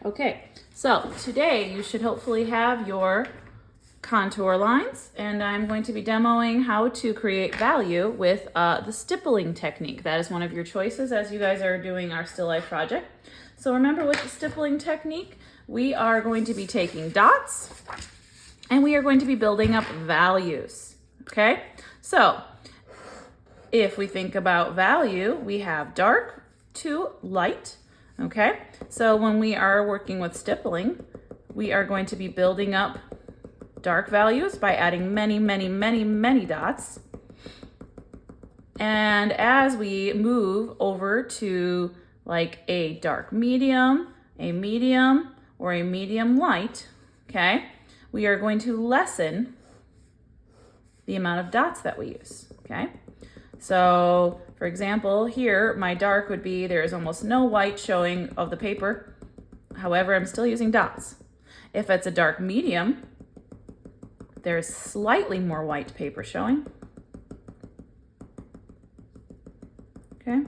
Okay, so today you should hopefully have your contour lines, and I'm going to be demoing how to create value with the stippling technique. That is one of your choices as you guys are doing our still life project. So remember, with the stippling technique, we are going to be taking dots and we are going to be building up values, okay? So if we think about value, we have dark to light, okay? So when we are working with stippling, we are going to be building up dark values by adding many dots. And as we move over to like a dark medium, or a medium light, okay, we are going to lessen the amount of dots that we use, okay? So for example, here, my dark would be, there is almost no white showing of the paper. However, I'm still using dots. If it's a dark medium, there's slightly more white paper showing. Okay.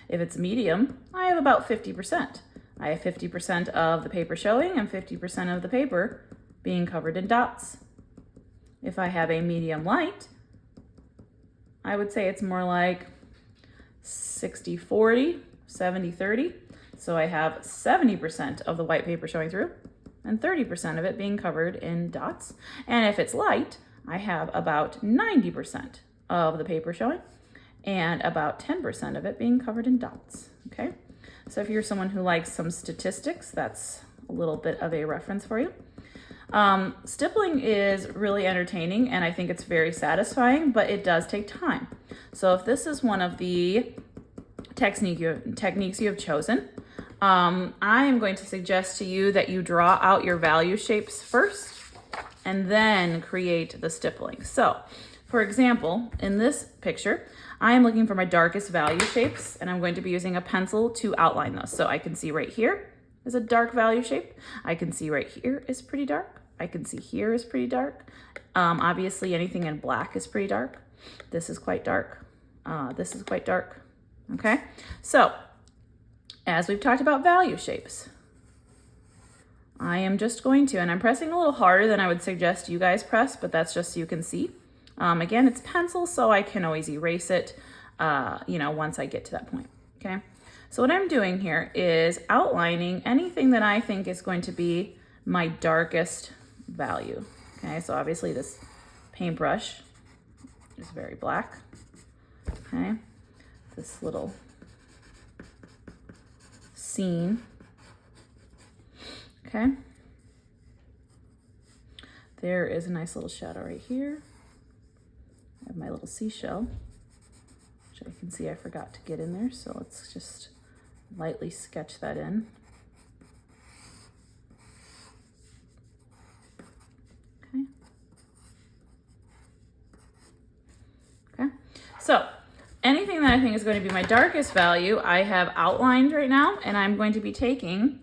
If it's medium, I have about 50%. I have 50% of the paper showing and 50% of the paper being covered in dots. If I have a medium light, I would say it's more like 60-40, 70-30. So I have 70% of the white paper showing through and 30% of it being covered in dots. And if it's light, I have about 90% of the paper showing and about 10% of it being covered in dots, okay? So if you're someone who likes some statistics, that's a little bit of a reference for you. Stippling is really entertaining and I think it's very satisfying, but it does take time. So if this is one of the techniques you have chosen, I am going to suggest to you that you draw out your value shapes first and then create the stippling. So for example, in this picture, I am looking for my darkest value shapes and I'm going to be using a pencil to outline those. So I can see right here is a dark value shape. I can see right here is pretty dark. I can see here is pretty dark. Obviously anything in black is pretty dark. This is quite dark. This is quite dark. Okay, so as we've talked about value shapes, I am just going to, and I'm pressing a little harder than I would suggest you guys press, but that's just so you can see. Again, it's pencil, so I can always erase it, once I get to that point, okay? So what I'm doing here is outlining anything that I think is going to be my darkest value, okay? So obviously this paintbrush is very black, okay? This little scene, okay? There is a nice little shadow right here. I have my little seashell, which I can see I forgot to get in there, so let's just lightly sketch that in. Okay. Okay. So anything that I think is going to be my darkest value, I have outlined right now, and I'm going to be taking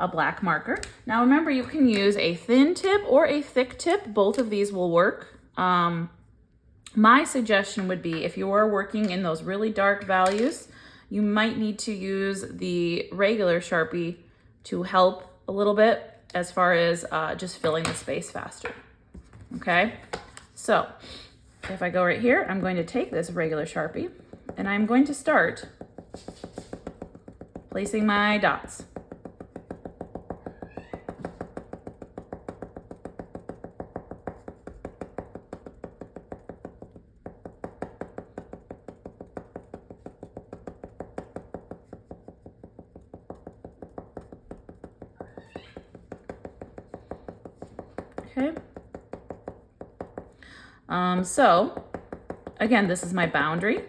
a black marker. Now remember, you can use a thin tip or a thick tip. Both of these will work. My suggestion would be, if you are working in those really dark values, you might need to use the regular Sharpie to help a little bit as far as just filling the space faster, okay? So if I go right here, I'm going to take this regular Sharpie and I'm going to start placing my dots. Okay. So again, this is my boundary.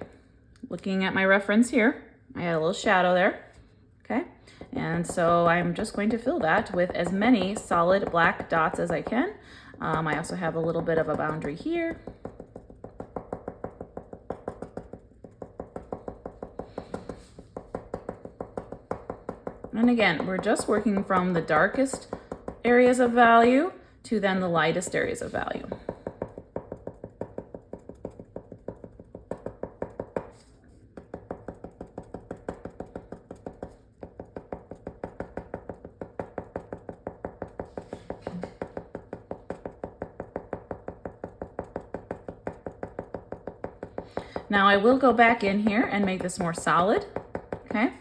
Looking at my reference here, I had a little shadow there. Okay. And so I'm just going to fill that with as many solid black dots as I can. I also have a little bit of a boundary here. And again, we're just working from the darkest areas of value to then the lightest areas of value. Now I will go back in here and make this more solid, okay?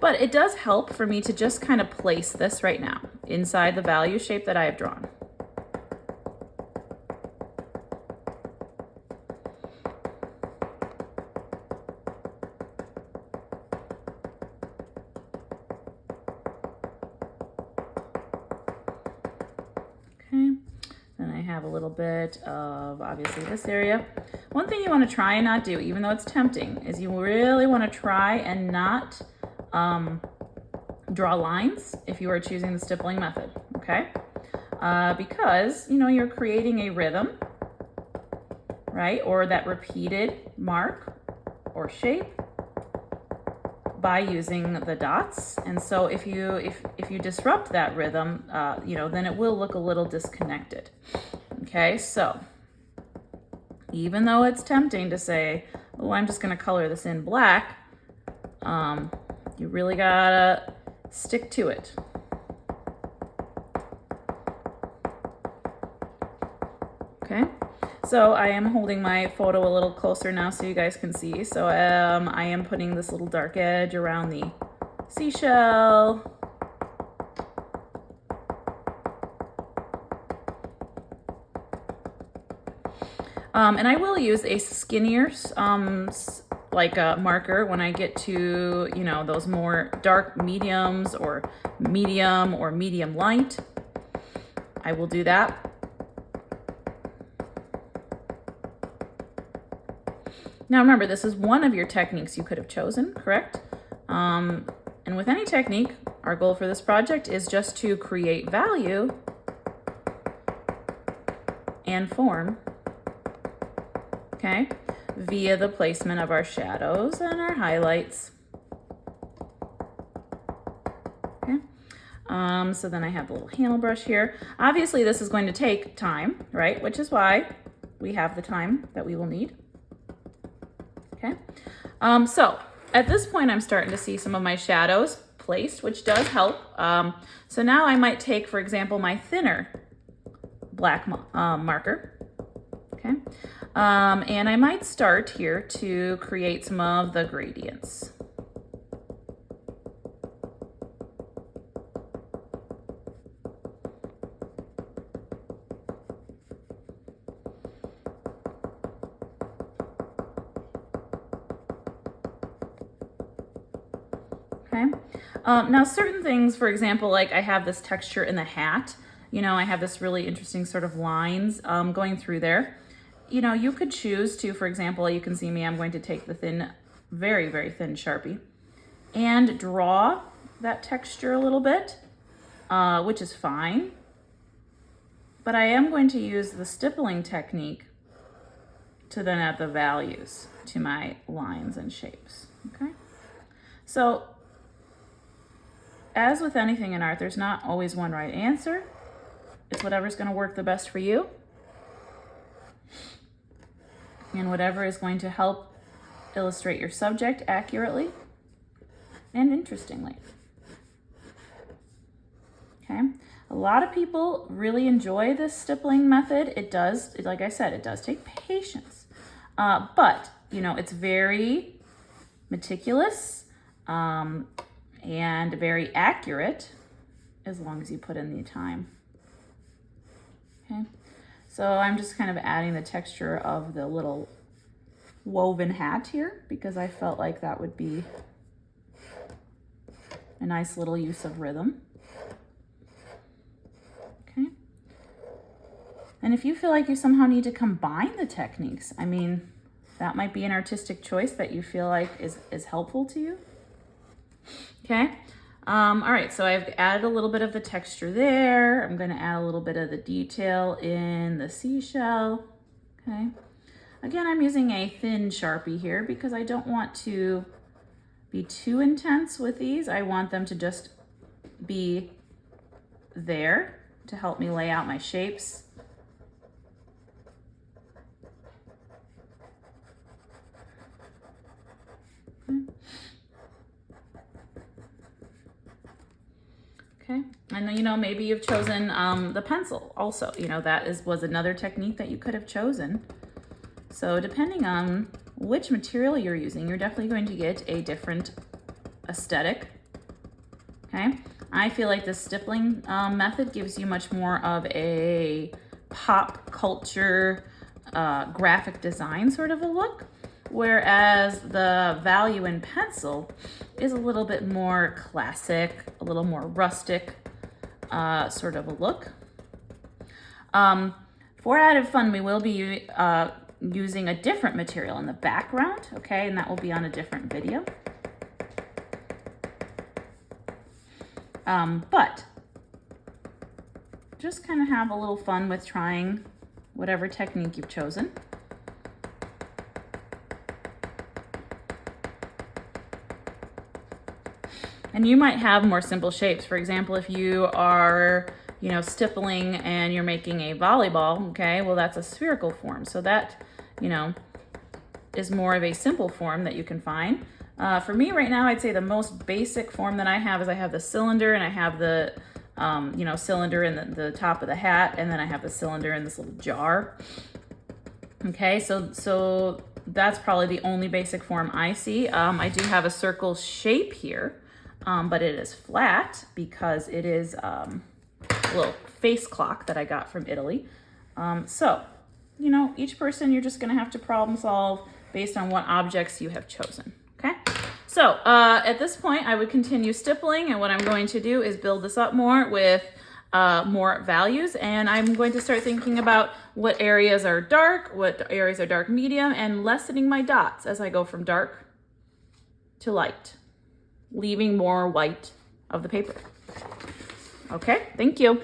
But it does help for me to just kind of place this right now inside the value shape that I have drawn. Okay, then I have a little bit of obviously this area. One thing you want to try and not do, even though it's tempting, is you really want to try and not draw lines if you are choosing the stippling method, okay? Because, you know, you're creating a rhythm, right? Or that repeated mark or shape by using the dots. And so if you disrupt that rhythm, you know, then it will look a little disconnected. Okay, so even though it's tempting to say, oh, I'm just gonna color this in black, you really gotta stick to it. Okay, so I am holding my photo a little closer now so you guys can see. So I am putting this little dark edge around the seashell. And I will use a skinnier like a marker when I get to, you know, those more dark mediums or medium light. I will do that. Now remember, this is one of your techniques you could have chosen, correct? And with any technique, our goal for this project is just to create value and form, okay, via the placement of our shadows and our highlights. Okay, so then I have a little handle brush here. Obviously, this is going to take time, right? Which is why we have the time that we will need. Okay, so at this point, I'm starting to see some of my shadows placed, which does help. So now I might take, for example, my thinner black marker, okay? And I might start here to create some of the gradients. Okay. Now certain things, for example, like I have this texture in the hat, you know, I have this really interesting sort of lines going through there. You know, you could choose to, for example, you can see me, I'm going to take the thin, very, very thin Sharpie and draw that texture a little bit, which is fine. But I am going to use the stippling technique to then add the values to my lines and shapes, okay? So, as with anything in art, there's not always one right answer. It's whatever's going to work the best for you and whatever is going to help illustrate your subject accurately and interestingly. Okay, a lot of people really enjoy this stippling method. It does, like I said, it does take patience, but you know, it's very meticulous and very accurate as long as you put in the time. Okay, so I'm just kind of adding the texture of the little woven hat here because I felt like that would be a nice little use of rhythm. Okay, and if you feel like you somehow need to combine the techniques, I mean, that might be an artistic choice that you feel like is helpful to you. Okay, all right, so I've added a little bit of the texture there. I'm going to add a little bit of the detail in the seashell. Okay, again, I'm using a thin Sharpie here because I don't want to be too intense with these. I want them to just be there to help me lay out my shapes. Okay, and you know, maybe you've chosen the pencil also. You know, that was another technique that you could have chosen. So depending on which material you're using, you're definitely going to get a different aesthetic. Okay, I feel like the stippling method gives you much more of a pop culture graphic design sort of a look, whereas the value in pencil is a little bit more classic, a little more rustic sort of a look. For added fun, we will be using a different material in the background, okay, and that will be on a different video. But just kind of have a little fun with trying whatever technique you've chosen. And you might have more simple shapes. For example, if you are, stippling and you're making a volleyball, okay, well, that's a spherical form. So that, is more of a simple form that you can find. For me right now, I'd say the most basic form that I have is I have the cylinder, and I have the, cylinder in the top of the hat, and then I have the cylinder in this little jar. Okay, so that's probably the only basic form I see. I do have a circle shape here, but it is flat because it is a little face clock that I got from Italy. So, each person, you're just gonna have to problem solve based on what objects you have chosen. Okay, so at this point I would continue stippling, and what I'm going to do is build this up more with more values, and I'm going to start thinking about what areas are dark, what areas are dark medium, and lessening my dots as I go from dark to light, leaving more white of the paper. Okay, thank you.